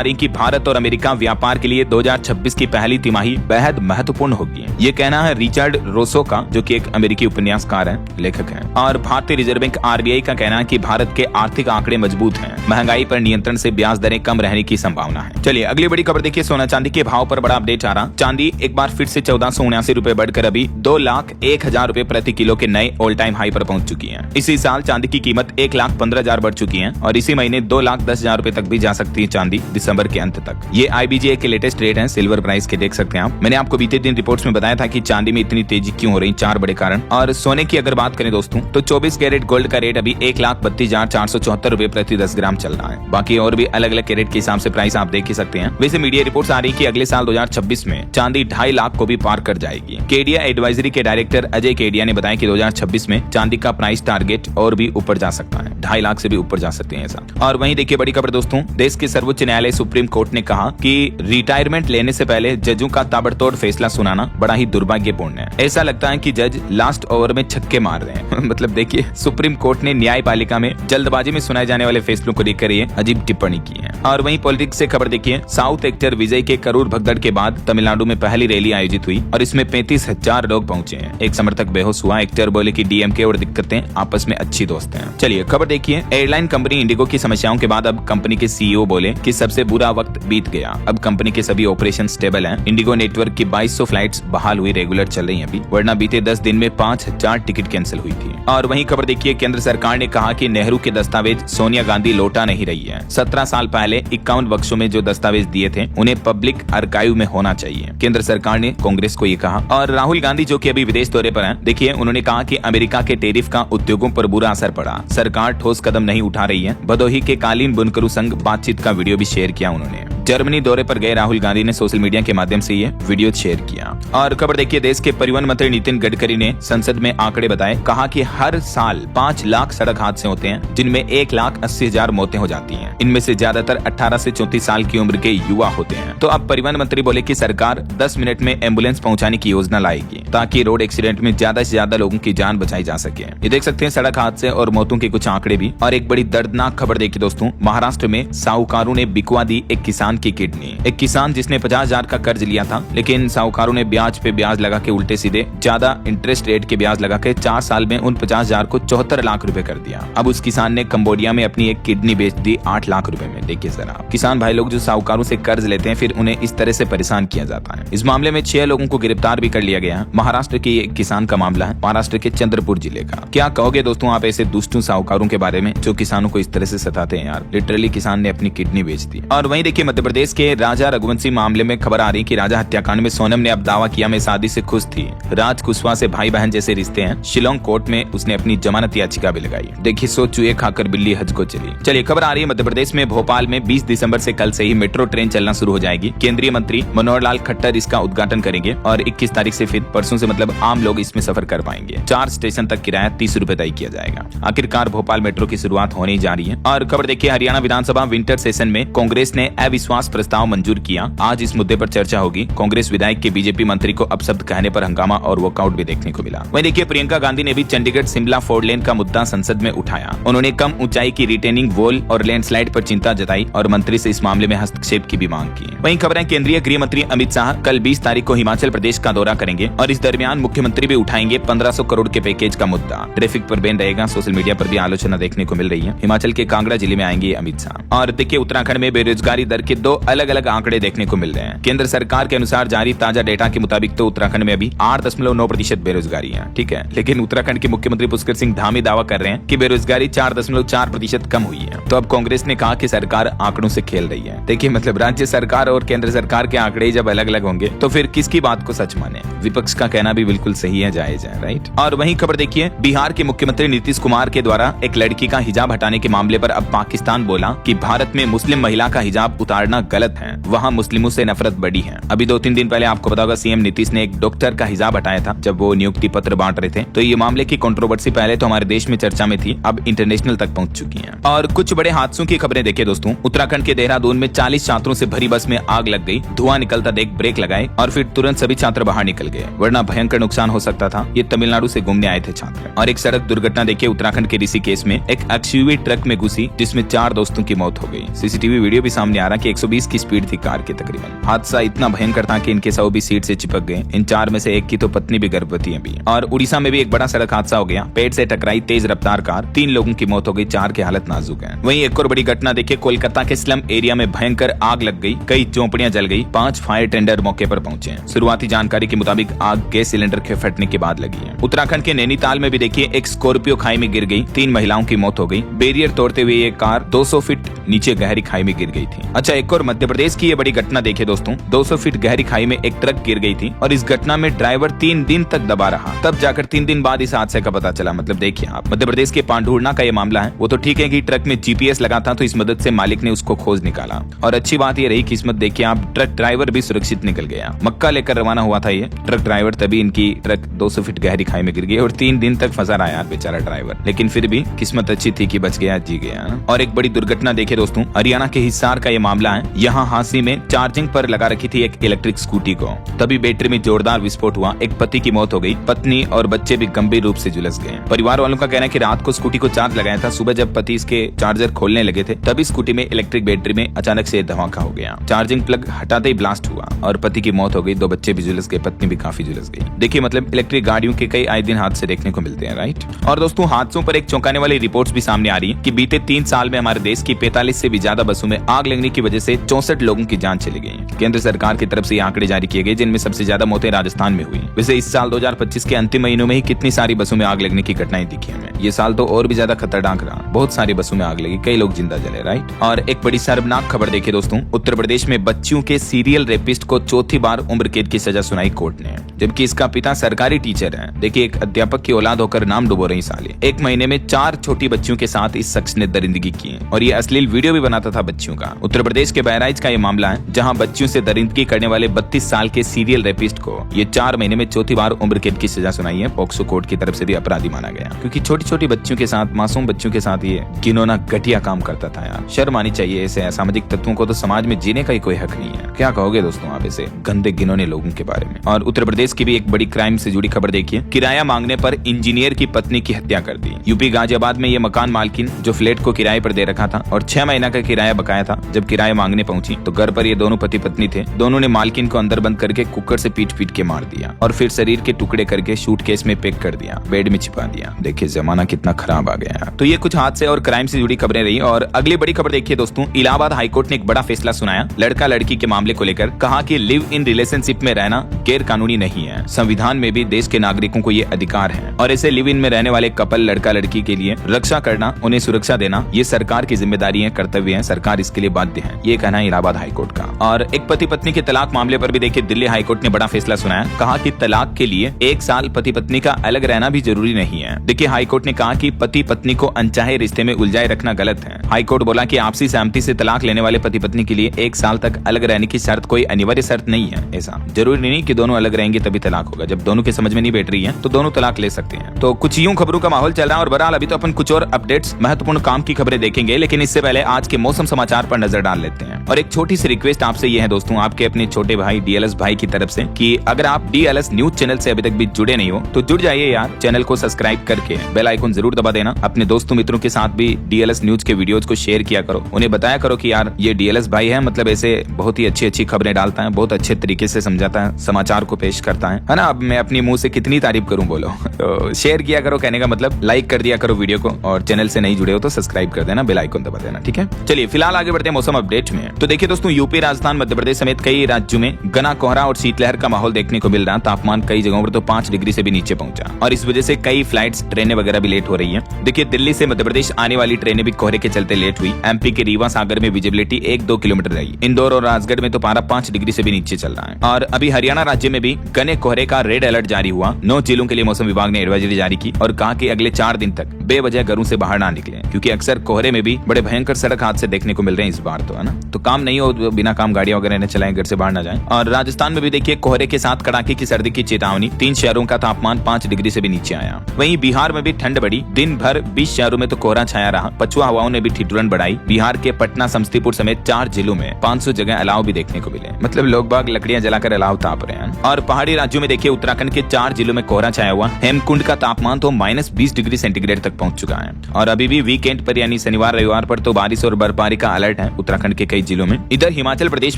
रही कि भारत और अमेरिका व्यापार के लिए 2026 की पहली तिमाही बेहद महत्वपूर्ण होगी। ये कहना है रिचर्ड रोसो का, जो कि एक अमेरिकी उपन्यासकार है, लेखक है। और भारतीय रिजर्व बैंक आरबीआई का कहना है कि भारत के आर्थिक आंकड़े मजबूत हैं, महंगाई पर नियंत्रण से ब्याज दरें कम रहने की संभावना है। चलिए अगली बड़ी खबर देखिए, सोना चांदी के भाव पर बड़ा अपडेट आ रहा। चांदी एक बार फिर से 1479 रुपए बढ़कर अभी 2,01,000 रुपए प्रति किलो के नए ऑल टाइम हाई पर पहुंच चुकी है। इसी साल चांदी की कीमत 1,15,000 बढ़ चुकी है और इसी महीने 2,10,000 रुपए तक भी जा सकती है चांदी दिसंबर के अंत तक। ये IBGA के लेटेस्ट रेट है सिल्वर प्राइस के, देख सकते हैं आप। मैंने आपको बीते दिन रिपोर्ट्स में बताया था कि चांदी में इतनी तेजी क्यों हो रही, 4 बड़े कारण। और सोने की अगर बात करें दोस्तों तो 24 कैरेट गोल्ड का रेट अभी 1,32,474 रुपए प्रति 10 ग्राम चल रहा है। बाकी और भी अलग अलग कैरेट के हिसाब से प्राइस आप देख ही सकते हैं। वैसे मीडिया रिपोर्ट्स आ रही कि अगले साल 2026 में चांदी 2.5 लाख को भी पार कर जाएगी। केडिया एडवाइजरी के डायरेक्टर अजय केडिया ने बताया कि 2026 में चांदी का प्राइस टारगेट और भी ऊपर जा सकता है, 2.5 लाख से भी ऊपर जा सकते हैं ऐसा। और वहीं देखिए बड़ी खबर दोस्तों, देश के सर्वोच्च न्यायालय सुप्रीम कोर्ट ने कहा कि रिटायरमेंट लेने से पहले जजों का ताबड़तोड़ फैसला सुनाना बड़ा ही दुर्भाग्यपूर्ण है। ऐसा लगता है कि जज लास्ट ओवर में छक्के मार रहे हैं। मतलब देखिए सुप्रीम कोर्ट ने न्यायपालिका में जल्दबाजी में सुनाए जाने वाले फैसलों को लेकर ये अजीब टिप्पणी की है। और वहीं पॉलिटिक्स से खबर देखिए, साउथ एक्टर विजय के करूर भगदड़ के बाद तमिलनाडु में पहली रैली आयोजित हुई और इसमें 35,000 लोग पहुंचे हैं। एक समर्थक बेहोश हुआ। एक्टर बोले कि डीएमके और दिक्कतें आपस में अच्छी दोस्त हैं। चलिए खबर देखिए, एयरलाइन कंपनी इंडिगो की समस्याओं के बाद अब कंपनी के सीईओ बोले कि सबसे बुरा वक्त बीत गया, अब कंपनी के सभी ऑपरेशन स्टेबल हैं। इंडिगो नेटवर्क की 2200 फ्लाइट्स बहाल हुई, रेगुलर चल रही हैं अभी, वरना बीते 10 दिन में 5,000 टिकट कैंसिल हुई थी। और वहीं खबर देखिए, केंद्र सरकार ने कहा कि नेहरू के दस्तावेज सोनिया गांधी लौटा नहीं रही है। 17 साल पहले 51 बक्सों में जो दस्तावेज दिए थे उन्हें पब्लिक आर्काइव में होना चाहिए, केंद्र सरकार ने कांग्रेस को ये कहा। और राहुल गांधी जो कि अभी विदेश दौरे पर हैं, देखिए उन्होंने कहा कि अमेरिका के टैरिफ का उद्योगों पर बुरा असर पड़ा, सरकार ठोस कदम नहीं उठा रही है। भदोही के कालीन बुनकरों संग बातचीत का वीडियो भी शेयर किया उन्होंने। जर्मनी दौरे पर गए राहुल गांधी ने सोशल मीडिया के माध्यम से ये वीडियो शेयर किया। और खबर देखिए, देश के परिवहन मंत्री नितिन गडकरी ने संसद में आंकड़े बताए, कहा कि हर साल 5 लाख सड़क हादसे होते हैं जिनमें 1,80,000 मौतें हो जाती हैं। इनमें से ज्यादातर 18 से 34 साल की उम्र के युवा होते हैं। तो अब परिवहन मंत्री बोले कि सरकार 10 मिनट में एम्बुलेंस पहुंचाने की योजना लाएगी ताकि रोड एक्सीडेंट में ज्यादा से ज्यादा लोगों की जान बचाई जा सके। ये देख सकते हैं सड़क हादसे और मौतों के कुछ आंकड़े भी। और एक बड़ी दर्दनाक खबर देखिए दोस्तों, महाराष्ट्र में साहूकारों ने बिकवा दी एक किसान की किडनी। एक किसान जिसने 50,000 का कर्ज लिया था, लेकिन साहूकारों ने ब्याज पे ब्याज लगा के उल्टे सीधे ज्यादा इंटरेस्ट रेट के ब्याज लगा के 4 साल में उन 50,000 को 74 लाख रुपए कर दिया। अब उस किसान ने कंबोडिया में अपनी एक किडनी बेच दी 8 लाख रुपए में। देखिए जरा, किसान भाई लोग जो साहूकारों से कर्ज लेते हैं फिर उन्हें इस तरह से परेशान किया जाता है। इस मामले में 6 लोगों को गिरफ्तार भी कर लिया गया। महाराष्ट्र के एक किसान का मामला है, महाराष्ट्र के चंद्रपुर जिले का। क्या कहोगे दोस्तों आप ऐसे दुष्टों साहूकारों के बारे में जो किसानों को इस तरह से सताते हैं यार। लिटरली किसान ने अपनी किडनी बेच दी। और वहीं देखिए मध्य प्रदेश के राजा रघुवंशी मामले में खबर आ रही कि राजा हत्याकांड में सोनम ने अब दावा किया मैं शादी से खुश थी। राज कुशवाहा से भाई बहन जैसे रिश्ते हैं। शिलोंग कोर्ट में उसने अपनी जमानत याचिका भी लगाई। देखिए सो चूहे खाकर बिल्ली हज को चली। चलिए खबर आ रही है मध्य प्रदेश में भोपाल में 20 दिसंबर से कल से ही मेट्रो ट्रेन चलना शुरू हो जाएगी। केंद्रीय मंत्री मनोहर लाल खट्टर इसका उद्घाटन करेंगे और 21 तारीख से फिर परसों से मतलब आम लोग इसमें सफर कर पाएंगे। 4 स्टेशन तक किराया 30 रुपए तय किया जाएगा। आखिरकार भोपाल मेट्रो की शुरुआत होने जा रही है। और खबर देखिए, हरियाणा विधानसभा विंटर सेशन में कांग्रेस ने अविश्वास प्रस्ताव मंजूर किया। आज इस मुद्दे पर चर्चा होगी। कांग्रेस विधायक के बीजेपी मंत्री को अपशब्द कहने पर हंगामा और वॉकआउट भी देखने को मिला। वहीं देखिए प्रियंका गांधी ने भी चंडीगढ़ शिमला 4 लेन का मुद्दा संसद में उठाया। उन्होंने कम ऊंचाई की रिटेनिंग वॉल और लैंडस्लाइड पर चिंता जताई और मंत्री से इस मामले में हस्तक्षेप की भी मांग की। वहीं खबरें, केंद्रीय गृह मंत्री अमित शाह कल 20 तारीख को हिमाचल प्रदेश का दौरा करेंगे और इस दरमियान मुख्यमंत्री भी उठाएंगे 1500 करोड़ के पैकेज का मुद्दा। ट्रैफिक पर बैन रहेगा। सोशल मीडिया पर भी आलोचना देखने को मिल रही है। हिमाचल के कांगड़ा जिले में आएंगे अमित शाह। और देखिए उत्तराखंड में बेरोजगारी दर के 2 अलग अलग आंकड़े देखने को मिल रहे हैं। केंद्र सरकार के अनुसार जारी ताजा डेटा के मुताबिक तो उत्तराखंड में अभी 8.9% बेरोजगारी है, ठीक है। लेकिन उत्तराखंड के मुख्यमंत्री पुष्कर सिंह धामी दावा कर रहे हैं कि बेरोजगारी 4.4% कम हुई है। तो अब कांग्रेस ने कहा कि सरकार आंकड़ों से खेल रही है। देखिए मतलब राज्य सरकार और केंद्र सरकार के आंकड़े जब अलग अलग होंगे तो फिर किसकी बात को सच माने। विपक्ष का कहना भी बिल्कुल सही है, जायज है, राइट। और वहीं खबर देखिए, बिहार के मुख्यमंत्री नीतीश कुमार के द्वारा एक लड़की का हिजाब हटाने के मामले पर अब पाकिस्तान बोला कि भारत में मुस्लिम महिला का हिजाब उतारना कहना गलत है, वहाँ मुस्लिमों से नफरत बढ़ी है। अभी 2-3 दिन पहले आपको पता होगा सीएम नीतीश ने एक डॉक्टर का हिजाब हटाया था जब वो नियुक्ति पत्र बांट रहे थे। तो ये मामले की कंट्रोवर्सी पहले तो हमारे देश में चर्चा में थी, अब इंटरनेशनल तक पहुंच चुकी है। और कुछ बड़े हादसों की खबरें देखिए दोस्तों। उत्तराखंड के देहरादून में 40 छात्रों से भरी बस में आग लग गई। धुआं निकलता देख ब्रेक लगाए और फिर तुरंत सभी छात्र बाहर निकल गए, वरना भयंकर नुकसान हो सकता था। ये तमिलनाडु से घूमने आए थे छात्र। और एक सड़क दुर्घटना देखिए उत्तराखंड के ऋषिकेश में एक एक्सयूवी ट्रक में घुसी जिसमें 4 दोस्तों की मौत हो गई। सीसीटीवी वीडियो भी सामने आ रहा कि 120 की स्पीड थी कार की तकरीबन। हादसा इतना भयंकर था कि इनके शव भी सीट से चिपक गए। इन 4 में से एक की तो पत्नी भी गर्भवती है भी। और उड़ीसा में भी एक बड़ा सड़क हादसा हो गया। पेड़ से टकराई तेज रफ्तार कार, 3 लोगों की मौत हो गई, 4 की हालत नाजुक है। वहीं एक और बड़ी घटना देखिए कोलकाता के स्लम एरिया में भयंकर आग लग गई, कई झोंपड़ियां जल गई, 5 फायर टेंडर मौके पर पहुंचे। शुरुआती जानकारी के मुताबिक आग गैस सिलेंडर के फटने के बाद लगी है। उत्तराखंड के नैनीताल में भी देखिए एक स्कॉर्पियो खाई में गिर गई, 3 महिलाओं की मौत हो गई। बैरियर तोड़ते हुए ये कार 200 फीट नीचे गहरी खाई में गिर गई थी। अच्छा, एक और मध्य प्रदेश की ये बड़ी घटना देखिए दोस्तों। 200 फीट गहरी खाई में एक ट्रक गिर गई थी और इस घटना में ड्राइवर 3 दिन तक दबा रहा, तब जाकर 3 दिन बाद इस हादसे का पता चला। मतलब देखिए आप, मध्य प्रदेश के पांढुर्णा का ये मामला है। वो तो ठीक है कि ट्रक में जीपीएस लगा था तो इस मदद से मालिक ने उसको खोज निकाला। और अच्छी बात ये रही किस्मत देखिए आप, ट्रक ड्राइवर भी सुरक्षित निकल गया। मक्का लेकर रवाना हुआ था ये ट्रक ड्राइवर, तभी इनकी ट्रक 200 फीट गहरी खाई में गिर गई और 3 दिन तक फंसा रहा यार बेचारा ड्राइवर। लेकिन फिर भी किस्मत अच्छी थी कि बच गया, जी गया। और एक बड़ी दुर्घटना देखिए दोस्तों, हरियाणा के हिसार का ये मामला है। यहाँ हांसी में चार्जिंग पर लगा रखी थी एक इलेक्ट्रिक स्कूटी को, तभी बैटरी में जोरदार विस्फोट हुआ। एक पति की मौत हो गई, पत्नी और बच्चे भी गंभीर रूप से झुलस गए। परिवार वालों का कहना है कि रात को स्कूटी को चार्ज लगाया था, सुबह जब पति इसके चार्जर खोलने लगे थे तभी स्कूटी में इलेक्ट्रिक बैटरी में अचानक से धमाका हो गया। चार्जिंग प्लग हटाते ही ब्लास्ट हुआ और पति की मौत हो गई, 2 बच्चे भी झुलस गए, पत्नी भी काफी झुलस गई। देखिए मतलब इलेक्ट्रिक गाड़ियों के कई आए दिन हादसे देखने को मिलते हैं, राइट। और दोस्तों हादसों पर एक चौंकाने वाली रिपोर्ट्स भी सामने आ रही है कि बीते 3 साल में हमारे देश की 45 से भी ज्यादा बसों में आग लगने की वजह से 64 लोगों की जान चली गई। केंद्र सरकार की तरफ से ये आंकड़े जारी किए गए जिनमें सबसे ज्यादा मौतें राजस्थान में हुई। वैसे इस साल 2025 के अंतिम महीनों में ही कितनी सारी बसों में आग लगने की घटनाएं दिखी हमें। ये साल तो और भी ज्यादा खतरनाक रहा, बहुत सारी बसों में आग लगी, कई लोग जिंदा जले, राइट। और एक बड़ी शर्मनाक खबर देखिए दोस्तों, उत्तर प्रदेश में बच्चियों के सीरियल रेपिस्ट को 4थी बार उम्र कैद की सजा सुनाई कोर्ट ने, जबकि इसका पिता सरकारी टीचर है। देखिए एक अध्यापक की औलाद होकर नाम डुबो रही साले। 1 महीने में 4 छोटी बच्चियों के साथ इस शख्स ने दरिंदगी की है और ये अश्लील वीडियो भी बनाता था बच्चियों का। उत्तर प्रदेश के बहराइच का ये मामला है जहां बच्चियों से दरिंदगी करने वाले 32 साल के सीरियल रेपिस्ट को ये 4 महीने में 4थी बार उम्र कैद की सजा सुनाई है। पॉक्सो कोर्ट की तरफ से भी अपराधी माना गया क्योंकि छोटी छोटी बच्चियों के साथ, मासूम बच्चियों के साथ ये घिनौना घटिया काम करता था यार। शर्म आनी चाहिए ऐसे असामाजिक तत्वों को, तो समाज में जीने का ही कोई हक नहीं है। क्या कहोगे दोस्तों आप ऐसे गंदे घिनौने लोगों के बारे में। और उत्तर प्रदेश की भी एक बड़ी क्राइम से जुड़ी खबर देखिए, किराया मांगने पर इंजीनियर की पत्नी की हत्या कर दी। यूपी गाजियाबाद में ये मकान मालकिन जो फ्लैट को किराए पर दे रखा था और 6 महीना का किराया बकाया था, जब किराया मांगने पहुंची तो घर पर ये दोनों पति पत्नी थे। दोनों ने मालकिन को अंदर बंद करके कुकर से पीट पीट के मार दिया और फिर शरीर के टुकड़े करके सूटकेस में पैक कर दिया, बेड में छिपा दिया। देखिए जमाना कितना खराब आ गया। तो ये कुछ हादसे और क्राइम से जुड़ी खबरें रही। और अगली बड़ी खबर देखिए दोस्तों, इलाहाबाद हाईकोर्ट ने एक बड़ा फैसला सुनाया लड़का लड़की के मामले को लेकर। कहा कि लिव इन रिलेशनशिप में रहना गैर कानूनी नहीं है, संविधान में भी देश के नागरिकों को ये अधिकार है और ऐसे लिव इन में रहने वाले कपल लड़का लड़की के लिए रक्षा करना, उन्हें सुरक्षा देना ये सरकार की जिम्मेदारी है, कर्तव्य है, सरकार इसके लिए बाध्य है। ये कहना है इलाहाबाद हाईकोर्ट का। और एक पति पत्नी के तलाक मामले पर भी देखिए दिल्ली हाईकोर्ट ने बड़ा फैसला सुनाया। कहा कि तलाक के लिए 1 साल पति पत्नी का अलग रहना भी जरूरी नहीं है। देखिए हाईकोर्ट ने कहा कि पति पत्नी को अनचाहे रिश्ते में उलझाए रखना गलत है। हाईकोर्ट बोला कि आपसी सहमति से तलाक लेने वाले पति पत्नी के लिए 1 साल तक अलग रहने की शर्त कोई अनिवार्य शर्त नहीं है। ऐसा जरूरी नहीं कि दोनों अलग रहेंगे तभी तलाक होगा। जब दोनों के समझ में नहीं बैठ रही है तो दोनों तलाक ले सकते हैं। तो कुछ यूं खबरों का माहौल चल रहा है। और बहरहाल अभी तो अपन कुछ और अपडेट्स, महत्वपूर्ण काम की खबरें देखेंगे, लेकिन इससे पहले आज के मौसम समाचार पर नजर डाल लेते हैं। और एक छोटी सी रिक्वेस्ट आपसे ये है दोस्तों, आपके अपने छोटे भाई डीएलएस भाई की तरफ से, कि अगर आप डीएलएस न्यूज चैनल से अभी तक भी जुड़े नहीं हो तो जुड़ जाइए यार। चैनल को सब्सक्राइब करके बेल आइकन जरूर दबा देना। अपने दोस्तों मित्रों के साथ भी डीएलएस न्यूज के वीडियोज को शेयर किया करो, उन्हें बताया करो कि यार ये डीएलएस भाई है, मतलब ऐसे बहुत ही अच्छी अच्छी खबरें डालता है, बहुत अच्छे तरीके से समझाता है, समाचार को पेश करता है ना। अब मैं अपनी मुंह से कितनी तारीफ करूं बोलो। तो शेयर किया करो, कहने का मतलब लाइक कर दिया करो वीडियो को, और चैनल से नहीं जुड़े हो तो सब्सक्राइब कर देना, बेल आइकन दबा देना, ठीक है। चलिए फिलहाल आगे बढ़ते हैं मौसम अपडेट में। तो देखिए दोस्तों, यूपी, राजस्थान, मध्य प्रदेश समेत कई राज्यों में घना कोहरा और शीतलहर का माहौल देखने को मिल रहा। तापमान कई जगहों पर तो 5 डिग्री से भी नीचे पहुंचा और इस वजह से कई फ्लाइट्स, ट्रेनें वगैरह भी लेट हो रही है। देखिए दिल्ली से मध्य प्रदेश आने वाली ट्रेनें भी कोहरे के चलते लेट हुई। एमपी के रीवा सागर में विजिबिलिटी 1-2 किलोमीटर रही। इंदौर और राजगढ़ में तो पारा 5 डिग्री से भी नीचे चल रहा है। और अभी हरियाणा राज्य में भी घने कोहरे का रेड अलर्ट जारी हुआ। 9 जिलों के लिए मौसम विभाग ने एडवाइजरी जारी की और कहा कि अगले 4 दिन तक बेवजह घरों से बाहर ना निकले, क्योंकि अक्सर कोहरे में भी बड़े भयंकर सड़क हादसे देखने को मिल रहे हैं इस बार तो, है ना। तो काम नहीं हो तो बिना काम गाड़ियां वगैरह न चलाएं, घर से बाहर न जाएं। और राजस्थान में भी देखिए कोहरे के साथ कड़ाके की सर्दी की चेतावनी, 3 शहरों का तापमान 5 डिग्री से भी नीचे आया। वहीं बिहार में भी ठंड बढ़ी, दिन भर 20 शहरों में तो कोहरा छाया रहा। पछुआ हवाओं ने भी ठिठुरन बढ़ाई। बिहार के पटना, समस्तीपुर समेत 4 जिलों में 500 जगह अलाव भी देखने को मिले। मतलब लोग बाग लकड़ियां जलाकर अलाव ताप रहे हैं। और पहाड़ी राज्यों में देखिए उत्तराखंड के 4 जिलों में कोहरा छाया हुआ। हेमकुंड का तापमान तो -20 डिग्री सेंटीग्रेड तक पहुंच चुका है। और अभी भी वीकेंड पर यानी शनिवार रविवार पर तो बारिश और बर्फबारी का अलर्ट है उत्तराखंड के कई जिलों में। इधर हिमाचल प्रदेश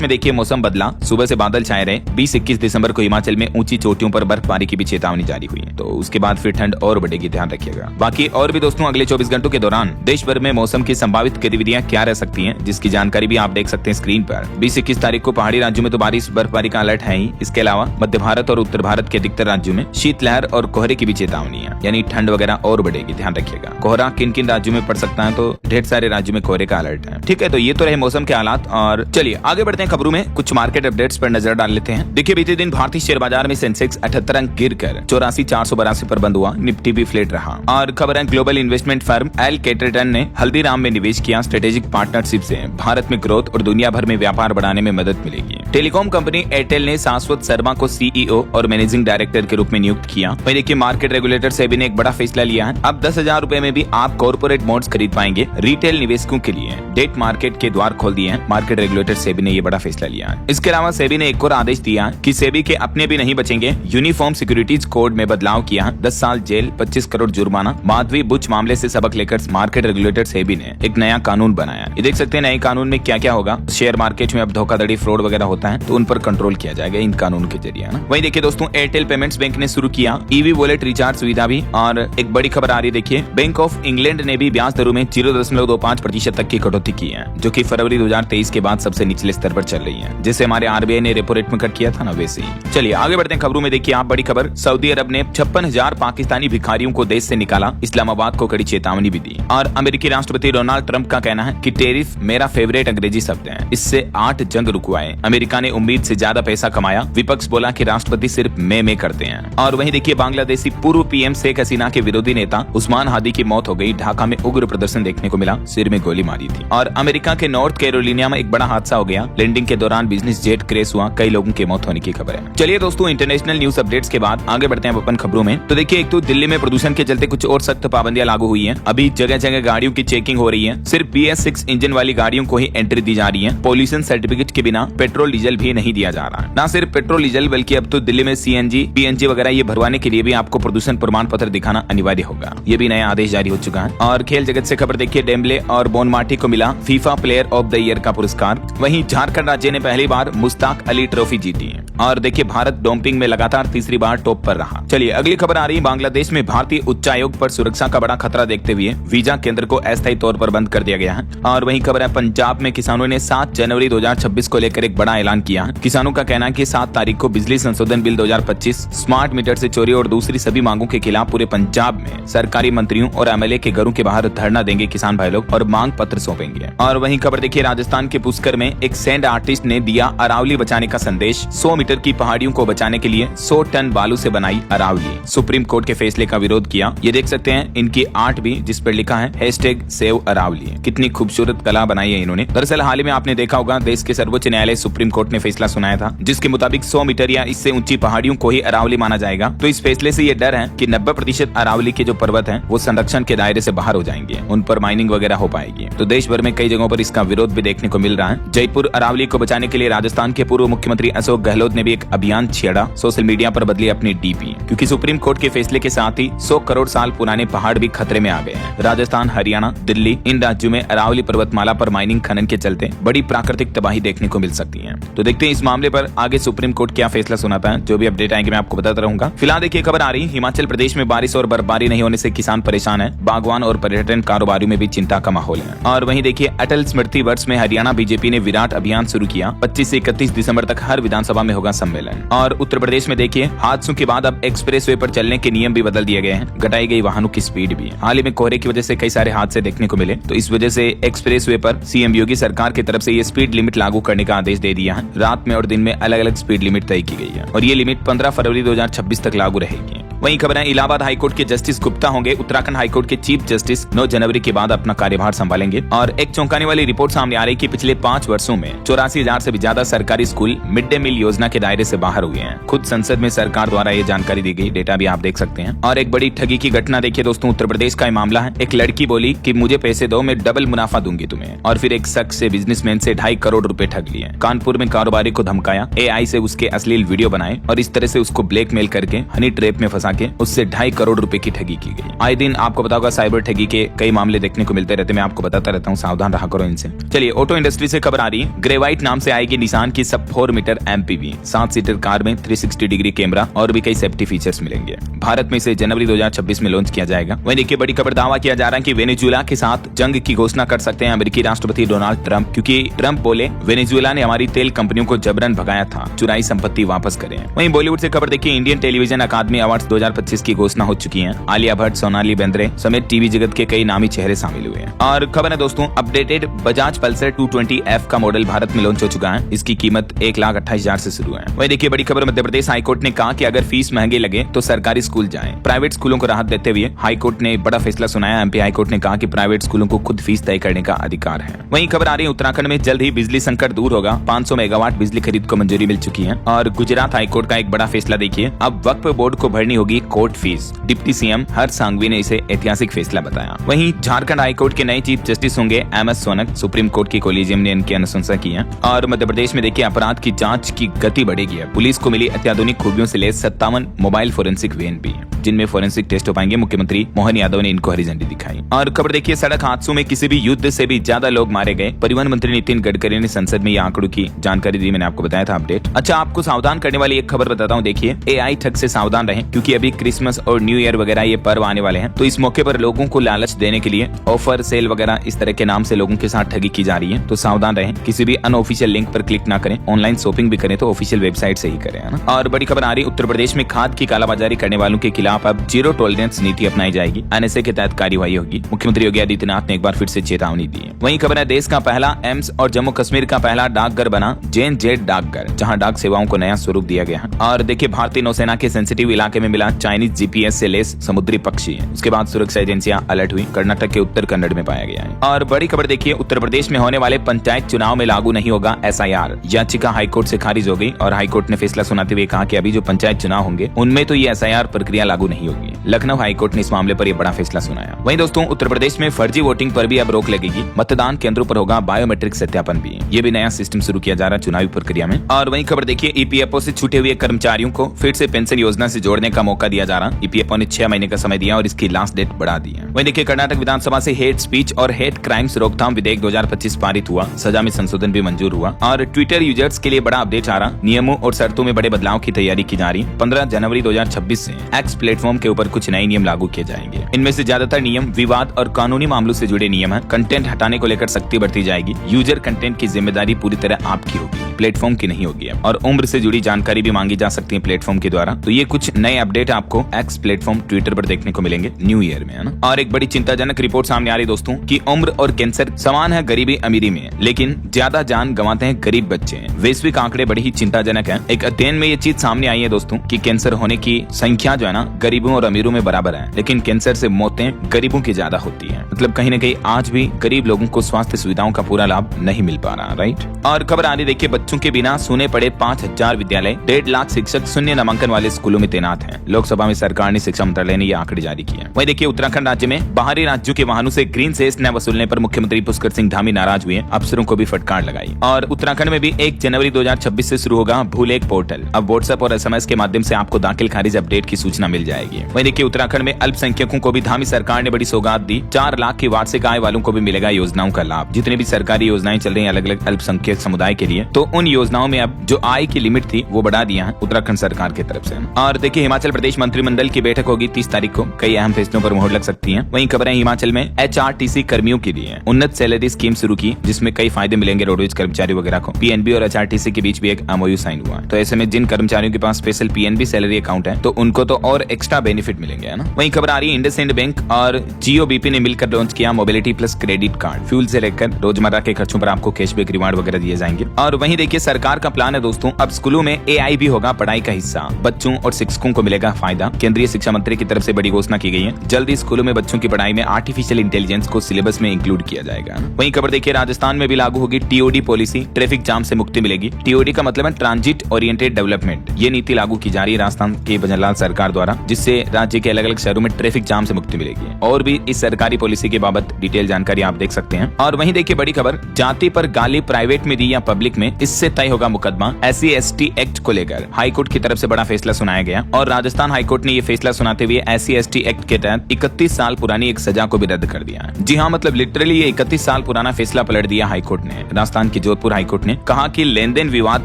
में देखिए मौसम बदला, सुबह से बादल छाए रहे। 20-21 दिसंबर को हिमाचल में ऊंची चोटियों पर बर्फबारी की भी चेतावनी जारी हुई है। तो उसके बाद फिर ठंड और बढ़ेगी, ध्यान रखिएगा। बाकी और भी दोस्तों अगले 24 घंटों के दौरान देश भर में मौसम की संभावित गतिविधियां क्या रह सकती हैं, जिसकी जानकारी भी आप देख सकते हैं स्क्रीन पर। 20-21 तारीख को पहाड़ी राज्यों में तो बारिश बर्फबारी का अलर्ट है ही। इसके अलावा मध्य भारत और उत्तर भारत के अधिकतर राज्यों में शीतलहर और कोहरे की भी चेतावनी है, यानी ठंड वगैरह और बढ़ेगी, ध्यान रखिएगा। कोहरा किन किन राज्यों में पड़ सकता है, तो ढेर सारे राज्यों में कोहरे का अलर्ट है। ठीक है, तो ये तो रहे मौसम के हालात। और चलिए आगे बढ़ते हैं खबरों में, कुछ मार्केट अपडेट्स पर नजर डाल लेते हैं। देखिए बीते दिन भारतीय शेयर बाजार में सेंसेक्स 78 अंक गिरकर 84,482 पर बंद हुआ। निफ्टी भी फ्लैट रहा। और खबर है ग्लोबल इन्वेस्टमेंट फर्म एल कैटरटन ने हल्दीराम में निवेश किया। स्ट्रेटेजिक पार्टनरशिप से भारत में ग्रोथ और दुनिया भर में व्यापार बढ़ाने में मदद मिलेगी। टेलीकॉम कंपनी एयरटेल ने शाश्वत शर्मा को सीईओ और मैनेजिंग डायरेक्टर के रूप में नियुक्त किया। वहीं देखिए मार्केट रेगुलेटर सेबी ने एक बड़ा फैसला लिया है। अब 10,000 रुपए में भी आप कॉर्पोरेट बॉन्ड्स खरीद पाएंगे। रिटेल निवेशकों के लिए डेट मार्केट के द्वार खोल दिए हैं। मार्केट रेगुलेटर सेबी ने ये बड़ा फैसला लिया है। इसके अलावा सेबी ने एक और आदेश दिया कि सेबी के अपने भी नहीं बचेंगे। यूनिफॉर्म सिक्योरिटीज कोड में बदलाव किया। 10 साल जेल, 25 करोड़ जुर्माना। माधवी बुच मामले से सबक लेकर मार्केट रेगुलेटर सेबी ने एक नया कानून बनाया। ये देख सकते हैं नए कानून में क्या क्या होगा। शेयर मार्केट में अब धोखाधड़ी, फ्रॉड वगैरह होता है तो उन पर कंट्रोल किया जाएगा इन कानून के जरिए। वहीं देखिए दोस्तों एयरटेल पेमेंट्स बैंक ने शुरू किया ईवी वॉलेट रिचार्ज सुविधा भी। और एक बड़ी खबर आ रही है, देखिए बैंक ऑफ इंग्लैंड ने भी ब्याज दरों में 0.25% तक की कटौती की है, जो कि फरवरी 2023 के बाद सबसे निचले स्तर पर चल रही है। जैसे हमारे आरबीआई ने रेपो रेट में कट किया था ना, वैसे ही। चलिए आगे बढ़ते हैं खबरों में। देखिए आप बड़ी खबर, सऊदी अरब ने 56,000 पाकिस्तानी भिखारियों को देश से निकाला। इस्लामाबाद को कड़ी चेतावनी भी दी। और अमेरिकी राष्ट्रपति डोनाल्ड ट्रंप का कहना है कि टैरिफ मेरा फेवरेट अंग्रेजी शब्द है, इससे 8 जंग रुकवाए। अमेरिका ने उम्मीद से ज्यादा पैसा कमाया। विपक्ष बोला कि राष्ट्रपति सिर्फ में करते हैं। और वहीं देखिए बांग्लादेशी पूर्व पीएम शेख हसीना के विरोधी नेता उस्मान हादी की मौत हो गई। ढाका में उग्र प्रदर्शन देखने को मिला, सिर में गोली मारी थी। और अमेरिका के नॉर्थ कैरोलिना में एक बड़ा हादसा हो गया। लैंडिंग के दौरान बिजनेस जेट क्रैश हुआ, कई लोगों की मौत होने की खबर है। चलिए दोस्तों इंटरनेशनल न्यूज अपडेट्स के बाद आगे बढ़ते हैं अपन खबरों में। तो देखिए एक तो दिल्ली में प्रदूषण के चलते कुछ और सख्त पाबंदियां लागू हुई हैं। अभी जगह जगह गाड़ियों की चेकिंग हो रही है। सिर्फ BS6 इंजन वाली गाड़ियों को ही एंट्री दी जा रही है। पॉल्यूशन सर्टिफिकेट के बिना पेट्रोल डीजल भी नहीं दिया जा रहा। ना सिर्फ पेट्रोल डीजल बल्कि अब तो दिल्ली में CNG PNG वगैरह ये भरवाने के लिए भी आपको प्रदूषण प्रमाण पत्र दिखाना अनिवार्य होगा। ये भी नया आदेश जारी हो चुका है। और खेल जगत से खबर देखिए, डेम्बले और बोनमार्टी को मिला FIFA player of the year का पुरस्कार। वहीं झारखंड राज्य ने पहली बार मुश्ताक अली ट्रॉफी जीती है। और देखिए भारत डोपिंग में लगातार तीसरी बार टॉप पर रहा। चलिए अगली खबर आ रही है, बांग्लादेश में भारतीय उच्चायोग पर सुरक्षा का बड़ा खतरा देखते हुए वीजा केंद्र को अस्थायी तौर पर बंद कर दिया गया है। और वहीं खबर है पंजाब में किसानों ने 7 जनवरी 2026 को लेकर एक बड़ा ऐलान किया। किसानों का कहना है कि 7 तारीख को बिजली संशोधन बिल 2025, स्मार्ट मीटर से चोरी और दूसरी सभी मांगों के खिलाफ पूरे पंजाब में सरकारी मंत्रियों और MLA के घरों के बाहर धरना देंगे किसान भाई लोग और मांग पत्र सौंपेंगे। और वहीं खबर देखिए राजस्थान के पुष्कर में एक सैंड आर्टिस्ट ने दिया अरावली बचाने का संदेश। 100 मीटर की पहाड़ियों को बचाने के लिए 100 टन बालू से बनाई अरावली। सुप्रीम कोर्ट के फैसले का विरोध किया। ये देख सकते हैं इनकी आर्ट भी, जिस पर लिखा है #SaveAravali। कितनी खूबसूरत कला बनाई है इन्होंने। दरअसल हाल ही में आपने देखा होगा देश के सर्वोच्च न्यायालय सुप्रीम कोर्ट ने फैसला सुनाया था, जिसके मुताबिक 100 मीटर या इससे ऊंची पहाड़ियों को ही अरावली माना जाएगा। तो इस फैसले से ये डर है कि 90% अरावली के जो पर्वत हैं वो संरक्षण के दायरे से बाहर हो जाएंगे, उन पर माइनिंग वगैरह हो पाएगी। तो देश भर में कई जगहों पर इसका विरोध भी देखने को मिल रहा है। जयपुर अरावली को बचाने के लिए राजस्थान के पूर्व मुख्यमंत्री अशोक गहलोत ने भी एक अभियान छेड़ा। सोशल मीडिया पर बदली अपनी DP, क्योंकि सुप्रीम कोर्ट के फैसले के साथ ही 100 करोड़ साल पुराने पहाड़ भी खतरे में आ गए हैं। राजस्थान, हरियाणा, दिल्ली इन राज्यों में अरावली पर्वतमाला पर माइनिंग खनन के चलते बड़ी प्राकृतिक तबाही देखने को मिल सकती है। तो देखते हैं इस मामले पर आगे सुप्रीम कोर्ट क्या फैसला सुनाता है। जो भी अपडेट आएंगे मैं आपको बताता रहूंगा। फिलहाल देखिए खबर आ रही, हिमाचल प्रदेश में बारिश और बर्फबारी नहीं होने से किसान परेशान है। बागवान और पर्यटन कारोबारियों में भी चिंता का माहौल है। और वहीं देखिए अटल स्मृति वर्ष में हरियाणा बीजेपी ने विराट अभियान शुरू किया। 25 से 31 दिसंबर तक हर विधानसभा में होगा सम्मेलन। और उत्तर प्रदेश में देखिए हादसों के बाद अब एक्सप्रेसवे पर चलने के नियम भी बदल दिए गए हैं। घटाई गई वाहनों की स्पीड भी। हाल ही में कोहरे की वजह से कई सारे हादसे देखने को मिले, तो इस वजह से एक्सप्रेसवे पर सीएम योगी सरकार की तरफ से ये स्पीड लिमिट लागू करने का आदेश दे दिया है। रात में और दिन में अलग अलग स्पीड लिमिट तय की गई है और ये लिमिट 15 फरवरी 2026 तक लागू रहेगी। वहीं खबर है इलाहाबाद हाईकोर्ट के जस्टिस गुप्ता होंगे उत्तराखंड हाईकोर्ट के चीफ जस्टिस 9 जनवरी के बाद अपना कार्यभार संभालेंगे। और एक चौंकाने वाली रिपोर्ट सामने आ रही कि पिछले 5 वर्षों में 84,000 से भी ज्यादा सरकारी स्कूल मिड डे मील योजना के दायरे से बाहर हुए हैं। खुद संसद में सरकार द्वारा ये जानकारी दी गई, डेटा भी आप देख सकते हैं। और एक बड़ी ठगी की घटना देखिए दोस्तों, उत्तर प्रदेश का मामला है। एक लड़की बोली कि मुझे पैसे दो, मैं डबल मुनाफा दूंगी तुम्हें, और फिर एक शख्स से बिजनेसमैन से 2.5 करोड़ रुपए ठग लिए। कानपुर में कारोबारी को धमकाया, AI से उसके अश्लील वीडियो बनाए और इस तरह से उसको ब्लैकमेल करके हनी ट्रैप में फंसा के उससे 2.5 करोड़ रुपए की ठगी की गई। आए दिन आपको पता होगा साइबर ठगी के कई मामले देखने को मिलते रहते, मैं आपको बताता रहता हूँ, सावधान रहा करो इनसे। चलिए ऑटो इंडस्ट्री से खबर आ रही है, ग्रेवाइट नाम से आएगी निसान की सब 4 मीटर MPV 7 सीटर कार में 360 डिग्री कैमरा और भी कई सेफ्टी फीचर्स मिलेंगे। भारत में इसे जनवरी 2026 में लॉन्च किया जाएगा। वहीं देखिए बड़ी खबर, दावा किया जा रहा है कि वेनेजुएला के साथ जंग की घोषणा कर सकते हैं अमेरिकी राष्ट्रपति डोनाल्ड ट्रंप, क्योंकि ट्रंप बोले वेनेजुएला ने हमारी तेल कंपनियों को जबरन भगाया था, चुराई संपत्ति वापस करें। वहीं बॉलीवुड से खबर देखिए, इंडियन टेलीविजन अकादमी अवार्ड्स 2025 की घोषणा हो चुकी है। आलिया भट्ट, सोनाली बेंद्रे समेत टीवी जगत के कई नामी चेहरे शामिल हुए हैं। और खबर है दोस्तों, अपडेटेड बजाज पल्सर 220F का मॉडल भारत में लॉन्च हो चुका है। इसकी कीमत 1,28,000 से शुरू है। वहीं देखिए बड़ी खबर, मध्य प्रदेश हाईकोर्ट ने कहा कि अगर फीस महंगे लगे तो सरकारी स्कूल जाएं। प्राइवेट स्कूलों को राहत देते हुए हाईकोर्ट ने बड़ा फैसला सुनाया। MP हाईकोर्ट ने कहा कि प्राइवेट स्कूलों को खुद फीस तय करने का अधिकार है। वहीं खबर आ रही है, उत्तराखंड में जल्द ही बिजली संकट दूर होगा। 500 मेगावाट बिजली खरीद को मंजूरी मिल चुकी है। और गुजरात हाईकोर्ट का एक बड़ा फैसला देखिए, अब वक्फ बोर्ड को भरनी होगी कोर्ट फीस। डिप्टी CM हर्ष सांघवी ने इसे ऐतिहासिक फैसला बताया। वहीं झारखंड हाईकोर्ट के नए चीफ जस्टिस होंगे MS सोनक, सुप्रीम कोर्ट की कोलिजियम ने इनकी अनुशंसा की है। और मध्य प्रदेश में देखिए अपराध की जांच की गति बढ़ेगी। पुलिस को मिली अत्याधुनिक खूबियों से लैस 57 मोबाइल फोरेंसिक वैन भी, जिनमें फोरेंसिक टेस्ट हो पाएंगे। मुख्यमंत्री मोहन यादव ने इनको हरी झंडी दिखाई। और खबर देखिए, सड़क हादसों में किसी भी युद्ध से भी ज्यादा लोग मारे गए। परिवहन मंत्री नितिन गडकरी ने संसद में ये आंकड़ों की जानकारी दी, मैंने आपको बताया था अपडेट। अच्छा, आपको सावधान करने वाली एक खबर बताता हूँ, देखिए AI ठग से सावधान रहें, क्योंकि अभी क्रिसमस और न्यू ईयर वगैरह ये पर्व आने वाले हैं। तो इस मौके पर लोगों को लालच देने के लिए ऑफर, सेल वगैरह इस तरह के नाम से लोगों के साथ ठगी की जा रही है। तो सावधान रहें, किसी भी अनऑफिशियल लिंक पर क्लिक ना करें। ऑनलाइन शॉपिंग भी करें तो ऑफिशियल वेबसाइट से ही करें, है ना। और बड़ी खबर आ रही है, उत्तर प्रदेश में खाद की कालाबाजारी करने वालों के खिलाफ अब जीरो टॉलरेंस नीति अपनाई जाएगी। NSA के तहत कार्यवाही होगी। मुख्यमंत्री योगी आदित्यनाथ ने एक बार फिर से चेतावनी दी है। वहीं खबर है, देश का पहला एम्स और जम्मू कश्मीर का पहला डाकघर बना JNZ डाकघर, जहां डाक सेवाओं को नया स्वरूप दिया गया है। और देखिए भारतीय नौसेना के सेंसिटिव इलाके में मिला चाइनीज GPS से लेस समुद्री पक्षी है। उसके बाद सुरक्षा एजेंसियां अलर्ट हुई। कर्नाटक के उत्तर कन्नड़ में पाया गया है। और बड़ी खबर देखिए, उत्तर प्रदेश में होने वाले पंचायत चुनाव में लागू नहीं होगा SIR। याचिका हाईकोर्ट से खारिज हो गई और हाईकोर्ट ने फैसला सुनाते हुए कहा कि अभी जो पंचायत चुनाव होंगे उनमें तो ये SIR प्रक्रिया लागू नहीं होगी। लखनऊ हाईकोर्ट ने इस मामले पर यह बड़ा फैसला सुनाया। वहीं दोस्तों, उत्तर प्रदेश में फर्जी वोटिंग पर भी अब रोक लगेगी। मतदान केंद्रों पर होगा बायोमेट्रिक सत्यापन भी। ये भी नया सिस्टम शुरू किया जा रहा है चुनावी प्रक्रिया में। और वहीं खबर देखिए, EPFO से छूटे हुए कर्मचारियों को फिर से पेंशन योजना से जोड़ने का मौका दिया जा रहा। EPFO ने 6 महीने का समय दिया और इसकी लास्ट डेट बढ़ा दी है। वहीं देखिए, कर्नाटक विधानसभा से हेट स्पीच और हेट क्राइम्स रोकथाम विधेयक 2025 पारित हुआ। सजा में संशोधन भी मंजूर हुआ। और ट्विटर यूजर्स के लिए बड़ा अपडेट आ रहा। नियमों और शर्तों में बड़े बदलाव की तैयारी की जा रही। 15 जनवरी 2026 से X प्लेटफॉर्म के ऊपर कुछ नए नियम लागू किए जाएंगे। इनमें से ज्यादातर नियम विवाद और कानूनी मामलों से जुड़े नियम है। कंटेंट हटाने को लेकर सख्ती बढ़ती जाएगी। यूजर कंटेंट की जिम्मेदारी पूरी तरह आपकी होगी, प्लेटफॉर्म की नहीं होगी। और उम्र से जुड़ी जानकारी भी मांगी जा सकती है प्लेटफॉर्म के द्वारा। तो ये कुछ नए अपडेट आपको X प्लेटफॉर्म ट्विटर पर देखने को मिलेंगे न्यू ईयर में, है ना। और एक बड़ी चिंताजनक रिपोर्ट सामने आ रही दोस्तों कि उम्र और कैंसर समान है गरीबी अमीरी में, लेकिन ज्यादा जान गंवाते हैं गरीब बच्चे। वैश्विक आंकड़े बड़े ही चिंताजनक है। एक अध्ययन में ये चीज सामने आई है दोस्तों कि कैंसर होने की संख्या जो है ना गरीबों और अमीरों में बराबर है, लेकिन कैंसर से मौतें गरीबों की ज्यादा होती है। मतलब कहीं न कहीं आज भी गरीब लोगों को स्वास्थ्य सुविधाओं का पूरा लाभ नहीं मिल पा रहा, राइट। और खबर आ रही देखिए, बच्चों के बिना सुने पड़े 5,000 विद्यालय, 1.5 लाख शिक्षक शून्य नामांकन वाले स्कूलों में तैनात हैं। लोकसभा में सरकार ने शिक्षा मंत्रालय ने ये आंकड़े जारी किए। वहीं देखिए, उत्तराखंड राज्य में बाहरी राज्यों के वाहनों से ग्रीन सेस न वसूलने पर मुख्यमंत्री पुष्कर सिंह धामी नाराज हुए। अफसरों को भी फटकार लगाई। और उत्तराखंड में भी 1 जनवरी 2026 से शुरू होगा भूलेख पोर्टल। अब व्हाट्सएप और SMS के माध्यम से आपको दाखिल खारिज अपडेट की सूचना मिल जाएगी। वहीं देखिए, उत्तराखंड में अल्पसंख्यकों को भी धामी सरकार ने बड़ी सौगात दी। 4 लाख की वार्षिक आय वालों को भी मिलेगा योजनाओं का लाभ। जितनी भी सरकारी योजनाएं चल रही हैं अलग अलग अल्पसंख्यक समुदाय के लिए, तो उन योजनाओं में अब जो आय की लिमिट थी वो बढ़ा दिया है उत्तराखंड सरकार की तरफ से। और देखिए, हिमाचल प्रदेश मंत्रिमंडल की बैठक होगी 30 तारीख को। कई अहम फैसलों पर मोहर लग सकती है। वहीं खबरें हिमाचल में HRTC कर्मियों के लिए उन्नत सैलरी स्कीम शुरू की, जिसमें कई फायदे मिलेंगे रोडवेज कर्मचारी वगैरह को। PNB और HRTC के बीच भी एक MOU साइन हुआ। तो ऐसे में जिन कर्मचारियों के पास स्पेशल PNB सैलरी अकाउंट है तो उनको तो और एक्स्ट्रा बेनिफिट मिलेंगे, है ना। वहीं खबर आ रही है इंडसइंड बैंक और जियो बीपी ने मिलकर लॉन्च किया mobility plus credit card. Fuel से लेकर रोजमर्रा के खर्चों पर आपको कैशबैक रिवार्ड वगैरह दिए जाएंगे। और वहीं देखिए सरकार का प्लान है दोस्तों, अब स्कूलों में AI भी होगा पढ़ाई का हिस्सा, बच्चों और शिक्षकों को मिलेगा फायदा। केंद्रीय शिक्षा मंत्री की तरफ से बड़ी घोषणा की गई है। जल्दी स्कूलों में बच्चों की पढ़ाई में आर्टिफिशियल इंटेलिजेंस को सिलेबस में इंक्लूड किया जाएगा। वहीं खबर देखिए राजस्थान में भी लागू होगी TOD पॉलिसी, ट्रैफिक जाम से मुक्ति मिलेगी। TOD का मतलब है ट्रांजिट ओरिएंटेड डेवलपमेंट। ये नीति लागू की जा रही है राजस्थान की भजनलाल सरकार द्वारा, जिससे राज्य के अलग अलग शहरों में ट्रैफिक जाम से मुक्ति मिलेगी। और भी इस सरकारी पॉलिसी के बाबत डिटेल जानकारी आप देख सकते हैं। और वहीं देखिए बड़ी खबर, जाति पर गाली प्राइवेट में दी या पब्लिक में, इससे तय होगा मुकदमा। SC/ST एक्ट को लेकर हाईकोर्ट की तरफ से बड़ा फैसला सुनाया गया और राजस्थान हाईकोर्ट ने ये फैसला सुनाते हुए SC/ST एक्ट के तहत 31 साल पुरानी एक सजा को भी रद्द कर दिया। जी हाँ, मतलब लिटरली ये 31 साल पुराना फैसला पलट दिया हाईकोर्ट ने। राजस्थान की जोधपुर हाईकोर्ट ने कहा कि लेन देन विवाद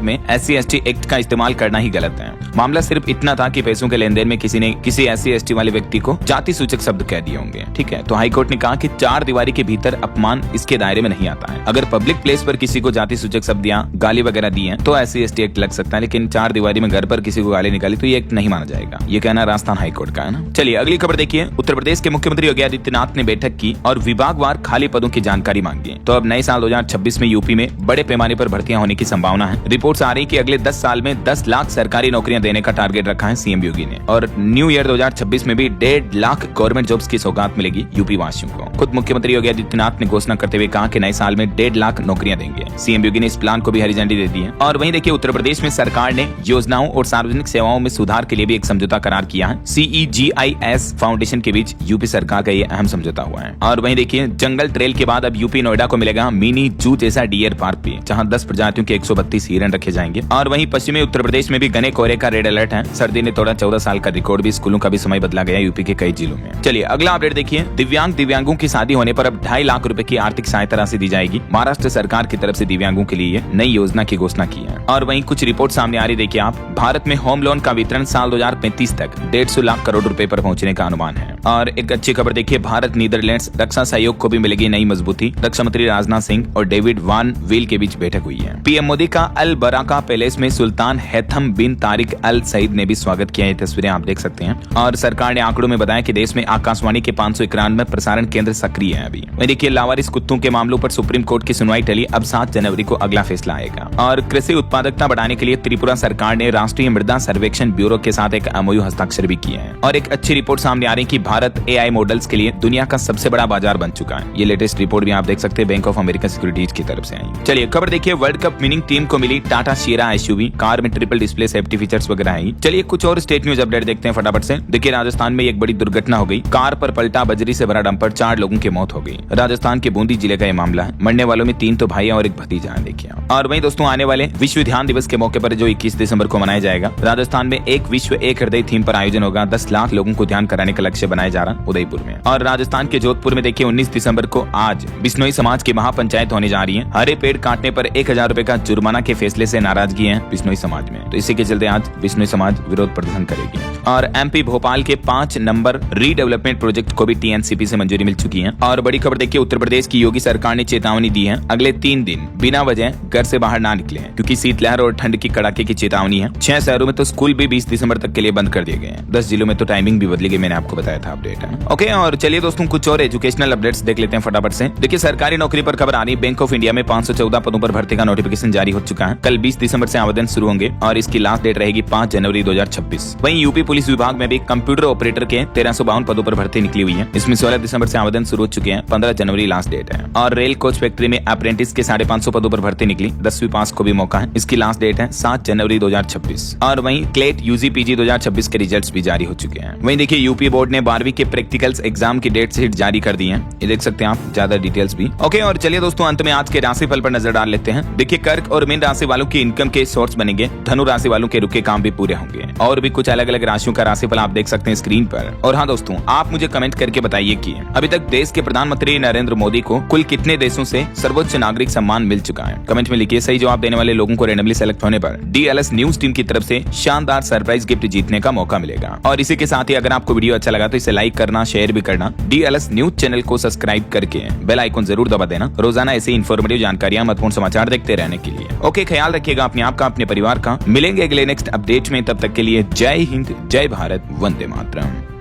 में SC/ST एक्ट का इस्तेमाल करना ही गलत है। मामला सिर्फ इतना था कि पैसों के लेन देन में किसी ने किसी SC/ST वाले व्यक्ति को जाति सूचक शब्द कह दिए होंगे, ठीक है। तो हाईकोर्ट ने कहा कि 4 दीवारी के भीतर अपमान इसके दायरे में नहीं आता है। अगर पब्लिक प्लेस पर किसी को जाति सूचक शब्द या गाली वगैरह दी है तो SC/ST एक्ट लग सकता है, लेकिन 4 दीवारी में घर पर किसी को गाली निकाली तो ये एक्ट नहीं माना जाएगा। ये कहना राजस्थान हाईकोर्ट का है ना। चलिए अगली खबर देखिए, उत्तर प्रदेश के मुख्यमंत्री योगी आदित्यनाथ ने बैठक की और विभागवार खाली पदों की जानकारी मांगी। तो अब नए साल 2026 में यूपी में बड़े पैमाने पर भर्तियां होने की संभावना है। रिपोर्ट्स आ रही कि अगले 10 साल में 10 लाख सरकारी नौकरियां देने का टारगेट रखा है सीएम योगी ने। और न्यू ईयर 2026 में भी 1.5 लाख गवर्नमेंट जॉब्स की सौगात मिलेगी यूपी वासियों को। खुद मुख्यमंत्री योगी आदित्यनाथ ने घोषणा करते हुए कहा कि नए साल में 1.5 लाख नौकरियां देंगे। सीएम योगी ने इस प्लान को भी हरी झंडी दे दी है। और वहीं देखिए उत्तर प्रदेश में सरकार ने योजनाओं और सार्वजनिक सेवाओं में सुधार के लिए भी एक समझौता करार किया है। CEGIS फाउंडेशन के बीच यूपी सरकार का ये अहम समझौता हुआ है। और वहीं देखिए जंगल ट्रेल के बाद अब यूपी नोएडा को मिलेगा मिनी जू जैसा डियर पार्क भी, जहां 10 प्रजातियों के 132 हिरण रखे जाएंगे। और वहीं पश्चिमी उत्तर प्रदेश में भी घने कोहरे का रेड अलर्ट है। सर्दी ने तोड़ा 14 साल का रिकॉर्ड भी, स्कूलों का भी समय बदला गया यूपी के कई जिलों में। चलिए अगला अपडेट देखिए, दिव्यांगों की शादी होने पर अब 2.5 लाख रुपए की आर्थिक सहायता राशि दी जाएगी। महाराष्ट्र सरकार की तरफ से दिव्यांगों के लिए नई योजना की घोषणा की है। और वहीं कुछ रिपोर्ट सामने आ रही, देखिए आप, भारत में होम लोन का वितरण साल 2035 तक 150 लाख करोड़ रुपए पर पहुंचने का अनुमान है। और एक अच्छी खबर देखिए, भारत नीदरलैंड्स रक्षा सहयोग को भी मिलेगी नई मजबूती। रक्षा मंत्री राजनाथ सिंह और डेविड वान वील के बीच बैठक हुई है। पीएम मोदी का अल बराका पैलेस में सुल्तान हैथम बिन तारिक अल सईद ने भी स्वागत किया। ये तस्वीरें आप देख सकते हैं। और सरकार ने आंकड़ों में बताया कि देश में आकाशवाणी के 591 प्रसारण केंद्र सक्रिय है। अभी देखिए लावारिस कुत्तों के मामलों पर सुप्रीम कोर्ट की सुनवाई टली, अब 7 जनवरी को अगला फैसला आएगा। और कृषि उत्पादकता बढ़ाने के लिए त्रिपुरा सरकार ने राष्ट्रीय मृदा सर्वेक्षण ब्यूरो के साथ एक MOU हस्ताक्षर भी किए हैं। और एक अच्छी रिपोर्ट सामने आ रही है कि भारत AI मॉडल्स के लिए दुनिया का सबसे बड़ा बाजार बन चुका है। ये लेटेस्ट रिपोर्ट भी आप देख सकते हैं, बैंक ऑफ अमेरिका सिक्योरिटीज की तरफ से आई। चलिए खबर देखिए, वर्ल्ड कप विनिंग टीम को मिली टाटा सियरा SUV, कार में ट्रिपल डिस्प्ले सेफ्टी फीचर्स वगैरह आई। चलिए कुछ और स्टेट न्यूज अपडेट देखते हैं फटाफट से। देखिए राजस्थान में एक बड़ी दुर्घटना हो गई, कार पर पलटा बजरी से भरा डंपर, 4 लोगों की मौत हो गई। राजस्थान के बूंदी जिले का ये मामला है। मरने वालों में 3 तो भाई और एक भतीजा है। देखिए और वहीं दोस्तों आने वाले विश्व ध्यान दिवस के मौके पर जो 21 दिसंबर को मनाया जाएगा, राजस्थान में एक विश्व एक हृदय थीम पर आयोजन होगा। 10 लाख लोगों को ध्यान कराने का लक्ष्य बनाया जा रहा उदयपुर में। और राजस्थान के जोधपुर में देखिए 19 दिसंबर को आज बिश्नोई समाज की महापंचायत होने जा रही है। हरे पेड़ काटने पर 1000 रुपए का जुर्माना के फैसले से नाराजगी है बिश्नोई समाज में, तो इसी के चलते आज बिश्नोई समाज विरोध प्रदर्शन करेगी। और MP भोपाल के 5 नंबर रीडेवलपमेंट प्रोजेक्ट को भी TNCP से मंजूरी मिल चुकी है। और बड़ी खबर देखिए, उत्तर प्रदेश की योगी सरकार ने चेतावनी दी है, अगले 3 दिन बिना वजह घर से बाहर ना निकले, क्योंकि शीतलहर और ठंड की कड़ाके की चेतावनी है। 6 शहरों में तो स्कूल भी 20 दिसंबर तक के लिए बंद कर दिए गए हैं। 10 जिलों में तो टाइमिंग भी बदली गई, मैंने आपको बताया था अपडेट है। ओके, और चलिए दोस्तों कुछ और एजुकेशनल अपडेट्स देख लेते हैं फटाफट से। देखिए सरकारी नौकरी पर खबर आ रही है, बैंक ऑफ इंडिया में 514 पदों पर भर्ती का नोटिफिकेशन जारी हो चुका है। कल 20 दिसंबर से आवेदन शुरू होंगे और इसकी लास्ट डेट रहेगी 5 जनवरी 2026। वहीं यूपी पुलिस विभाग में भी कंप्यूटर ऑपरेटर के 1352 पदों पर भर्ती निकली हुई है। इसमें 16 दिसंबर से आवेदन शुरू हो चुके हैं, 15 जनवरी लास्ट डेट है। और रेल कोच फैक्ट्री में अप्रेंटिस के 550 पदों पर भर्ती निकली, 10वीं पास को भी मौका है। इसकी लास्ट डेट है 7 जनवरी 2026। और वहीं क्लेट UG/PG 2026 के रिजल्ट्स भी जारी हो चुके हैं। वहीं देखिए यूपी बोर्ड ने 12वीं के प्रैक्टिकल्स एग्जाम की डेट शीट जारी कर दी है, ये देख सकते हैं आप, ज्यादा डिटेल्स भी। ओके, और चलिए दोस्तों अंत में आज के राशिफल पर नजर डाल लेते हैं। देखिए कर्क और मीन राशि वालों की इनकम के सोर्स बनेंगे, धनु राशि वालों के रुके काम भी पूरे होंगे। और भी कुछ अलग अलग राशियों का राशिफल आप देख सकते हैं स्क्रीन पर। और हाँ दोस्तों, आप मुझे कमेंट करके बताइए कि अभी तक देश के प्रधानमंत्री नरेंद्र मोदी को कुल कितने देशों से सर्वोच्च नागरिक सम्मान मिल चुका है। कमेंट में लिखिए। सही जवाब देने वाले लोगों को रैंडमली सेलेक्ट होने पर DLS न्यूज टीम की तरफ से शानदार सरप्राइज गिफ्ट जीतने का मौका मिलेगा। और इसी के साथ ही अगर आपको वीडियो अच्छा लगा तो इसे लाइक करना, शेयर भी करना, DLS न्यूज चैनल को सब्सक्राइब करके बेल आइकन जरूर दबा देना, रोजाना ऐसी इन्फॉर्मेटिव जानकारियां, महत्वपूर्ण समाचार देखते रहने के लिए। ओके, ख्याल रखिएगा अपने आप का, अपने परिवार का। मिलेंगे अगले नेक्स्ट अपडेट में, तब तक के लिए जय हिंद, जय भारत, वंदे मातरम।